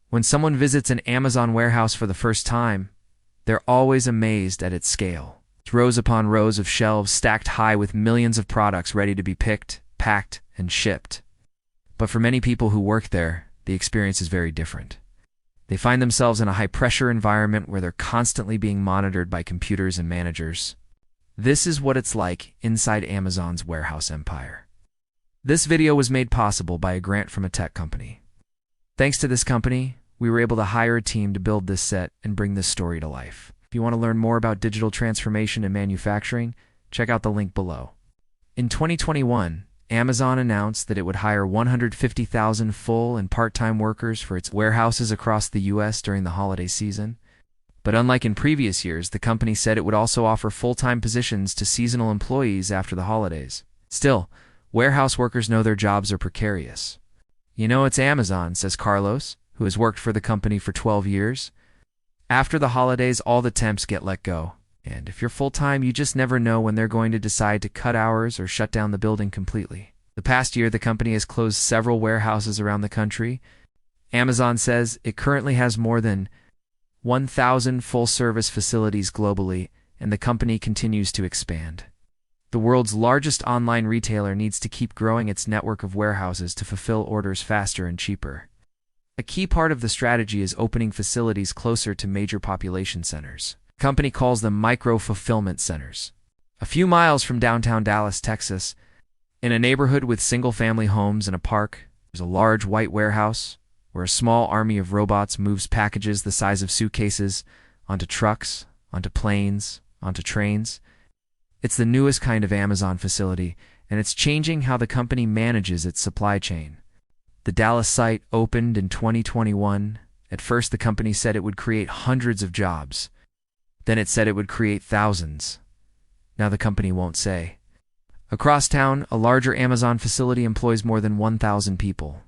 When someone visits an Amazon warehouse for the first time, they're always amazed at its scale. It's rows upon rows of shelves stacked high with millions of products ready to be picked, packed, and shipped. But for many people who work there, the experience is very different. They find themselves in a high-pressure environment where they're constantly being monitored by computers and managers. This is what it's like inside Amazon's warehouse empire. This video was made possible by a grant from a tech company. Thanks to this company, we were able to hire a team to build this set and bring this story to life. If you want to learn more about digital transformation in manufacturing, check out the link below. In 2021, Amazon announced that it would hire 150,000 full and part-time workers for its warehouses across the U.S. during the holiday season. But unlike in previous years, the company said it would also offer full-time positions to seasonal employees after the holidays. Still, warehouse workers know their jobs are precarious. "You know, it's Amazon," says Carlos, who has worked for the company for 12 years. "After the holidays, all the temps get let go. And if you're full-time, you just never know when they're going to decide to cut hours or shut down the building completely." The past year, the company has closed several warehouses around the country. Amazon says it currently has more than 1,000 full-service facilities globally, and the company continues to expand. The world's largest online retailer needs to keep growing its network of warehouses to fulfill orders faster and cheaper. A key part of the strategy is opening facilities closer to major population centers. The company calls them micro-fulfillment centers. A few miles from downtown Dallas, Texas, in a neighborhood with single-family homes and a park, there's a large white warehouse where a small army of robots moves packages the size of suitcases onto trucks, onto planes, onto trains. It's the newest kind of Amazon facility, and it's changing how the company manages its supply chain. The Dallas site opened in 2021. At first, the company said it would create hundreds of jobs. Then it said it would create thousands. Now the company won't say. Across town, a larger Amazon facility employs more than 1,000 people.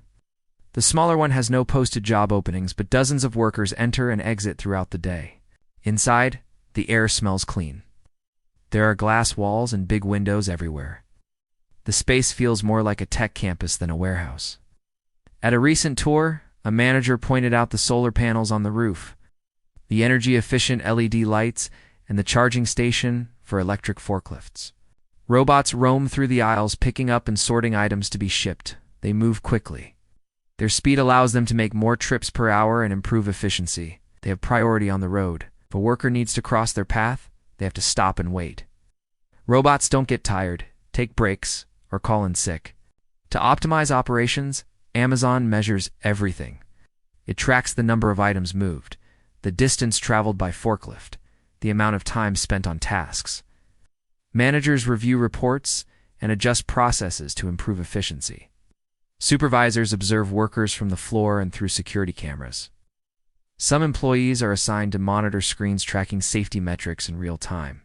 The smaller one has no posted job openings, but dozens of workers enter and exit throughout the day. Inside, the air smells clean. There are glass walls and big windows everywhere. The space feels more like a tech campus than a warehouse. At a recent tour, a manager pointed out the solar panels on the roof, the energy-efficient LED lights, and the charging station for electric forklifts. Robots roam through the aisles picking up and sorting items to be shipped. They move quickly. Their speed allows them to make more trips per hour and improve efficiency. They have priority on the road. If a worker needs to cross their path, they have to stop and wait. Robots don't get tired, take breaks, or call in sick. To optimize operations, Amazon measures everything. It tracks the number of items moved, the distance traveled by forklift, the amount of time spent on tasks. Managers review reports and adjust processes to improve efficiency. Supervisors observe workers from the floor and through security cameras. Some employees are assigned to monitor screens tracking safety metrics in real time.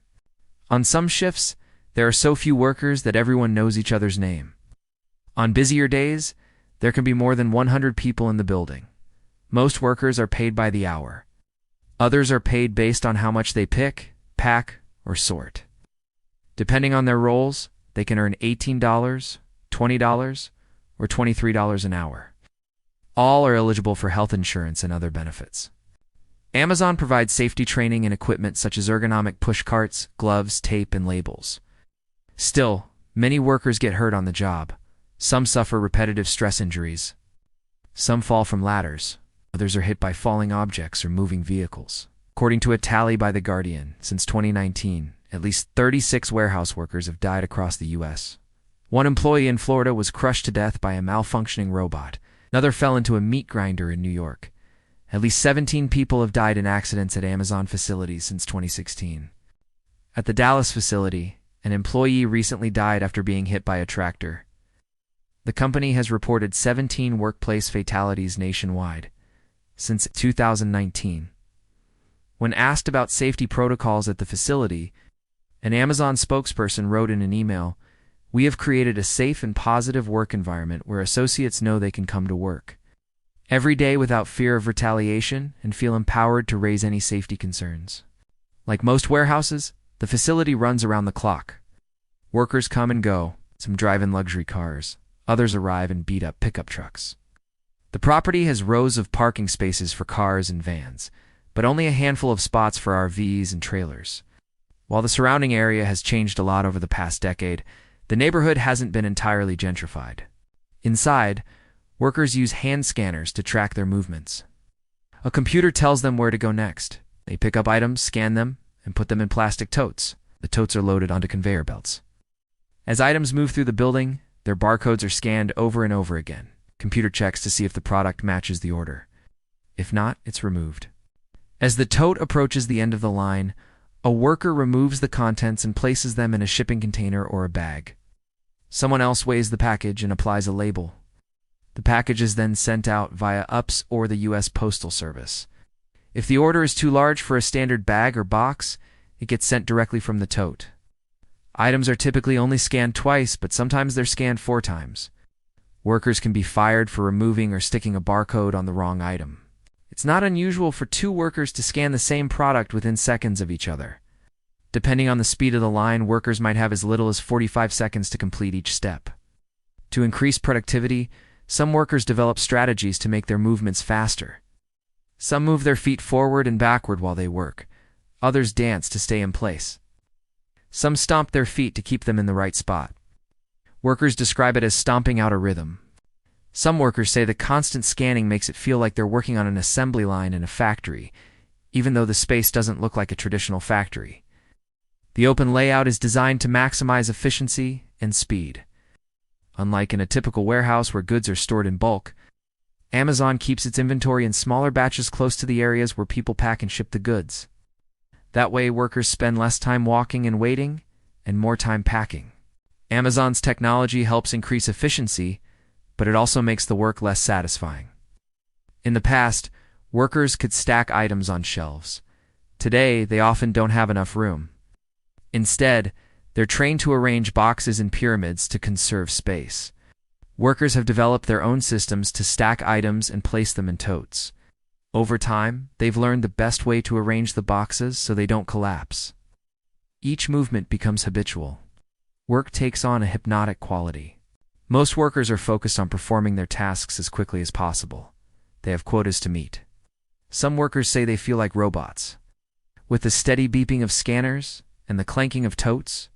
On some shifts, there are so few workers that everyone knows each other's name. On busier days, there can be more than 100 people in the building. Most workers are paid by the hour. Others are paid based on how much they pick, pack, or sort. Depending on their roles, they can earn $18, $20, or $23 an hour. All are eligible for health insurance and other benefits. Amazon provides safety training and equipment such as ergonomic push carts, gloves, tape, and labels. Still, many workers get hurt on the job. Some suffer repetitive stress injuries. Some fall from ladders. Others are hit by falling objects or moving vehicles. According to a tally by The Guardian, since 2019, at least 36 warehouse workers have died across the U.S. One employee in Florida was crushed to death by a malfunctioning robot. Another fell into a meat grinder in New York. At least 17 people have died in accidents at Amazon facilities since 2016. At the Dallas facility, an employee recently died after being hit by a tractor. The company has reported 17 workplace fatalities nationwide since 2019. When asked about safety protocols at the facility, an Amazon spokesperson wrote in an email, "We have created a safe and positive work environment where associates know they can come to work every day without fear of retaliation and feel empowered to raise any safety concerns." Like most warehouses, the facility runs around the clock. Workers come and go. Some drive in luxury cars. Others arrive in beat-up pickup trucks. The property has rows of parking spaces for cars and vans, but only a handful of spots for RVs and trailers. While the surrounding area has changed a lot over the past decade, the neighborhood hasn't been entirely gentrified. Inside, workers use hand scanners to track their movements. A computer tells them where to go next. They pick up items, scan them, and put them in plastic totes. The totes are loaded onto conveyor belts. As items move through the building, their barcodes are scanned over and over again. Computer checks to see if the product matches the order. If not, it's removed. As the tote approaches the end of the line, a worker removes the contents and places them in a shipping container or a bag. Someone else weighs the package and applies a label. The package is then sent out via UPS or the U.S. Postal Service. If the order is too large for a standard bag or box, it gets sent directly from the tote. Items are typically only scanned twice, but sometimes they're scanned 4 times. Workers can be fired for removing or sticking a barcode on the wrong item. It's not unusual for 2 workers to scan the same product within seconds of each other. Depending on the speed of the line, workers might have as little as 45 seconds to complete each step. To increase productivity, some workers develop strategies to make their movements faster. Some move their feet forward and backward while they work. Others dance to stay in place. Some stomp their feet to keep them in the right spot. Workers describe it as stomping out a rhythm. Some workers say the constant scanning makes it feel like they're working on an assembly line in a factory, even though the space doesn't look like a traditional factory. The open layout is designed to maximize efficiency and speed. Unlike in a typical warehouse where goods are stored in bulk, Amazon keeps its inventory in smaller batches close to the areas where people pack and ship the goods. That way, workers spend less time walking and waiting, and more time packing. Amazon's technology helps increase efficiency, but it also makes the work less satisfying. In the past, workers could stack items on shelves. Today, they often don't have enough room. Instead, they're trained to arrange boxes in pyramids to conserve space. Workers have developed their own systems to stack items and place them in totes. Over time, they've learned the best way to arrange the boxes so they don't collapse. Each movement becomes habitual. Work takes on a hypnotic quality. Most workers are focused on performing their tasks as quickly as possible. They have quotas to meet. Some workers say they feel like robots. With the steady beeping of scanners and the clanking of totes,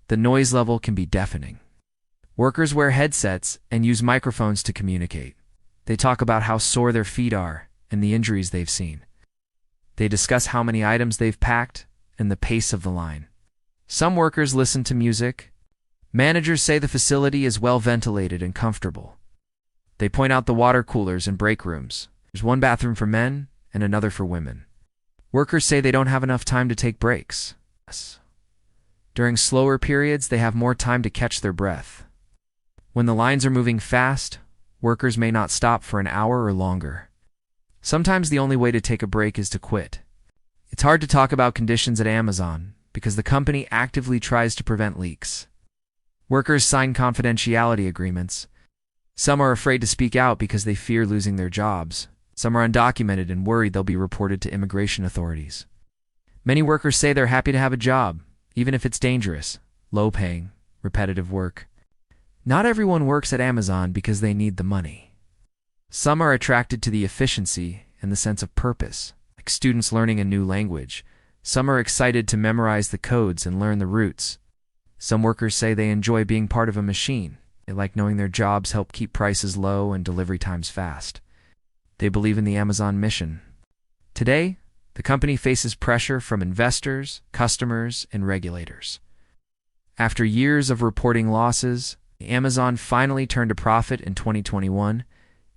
the noise level can be deafening. Workers wear headsets and use microphones to communicate. They talk about how sore their feet are and the injuries they've seen. They discuss how many items they've packed and the pace of the line. Some workers listen to music. Managers say the facility is well ventilated and comfortable. They point out the water coolers and break rooms. There's one bathroom for men and another for women. Workers say they don't have enough time to take breaks. During slower periods, they have more time to catch their breath. When the lines are moving fast, workers may not stop for an hour or longer. Sometimes the only way to take a break is to quit. It's hard to talk about conditions at Amazon because the company actively tries to prevent leaks. Workers sign confidentiality agreements. Some are afraid to speak out because they fear losing their jobs. Some are undocumented and worried they'll be reported to immigration authorities. Many workers say they're happy to have a job, even if it's dangerous, low-paying, repetitive work. Not everyone works at Amazon because they need the money. Some are attracted to the efficiency and the sense of purpose, like students learning a new language. Some are excited to memorize the codes and learn the routes. Some workers say they enjoy being part of a machine. They like knowing their jobs help keep prices low and delivery times fast. They believe in the Amazon mission. Today, the company faces pressure from investors, customers, and regulators. After years of reporting losses, Amazon finally turned a profit in 2021.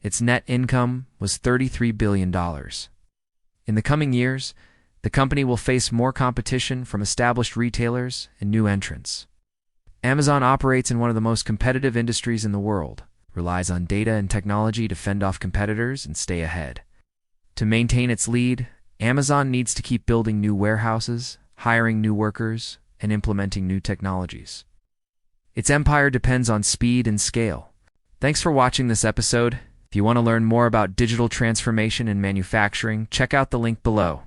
Its net income was $33 billion. In the coming years, the company will face more competition from established retailers and new entrants. Amazon operates in one of the most competitive industries in the world, relies on data and technology to fend off competitors and stay ahead. To maintain its lead, Amazon needs to keep building new warehouses, hiring new workers, and implementing new technologies. Its empire depends on speed and scale. Thanks for watching this episode. If you want to learn more about digital transformation in manufacturing, check out the link below.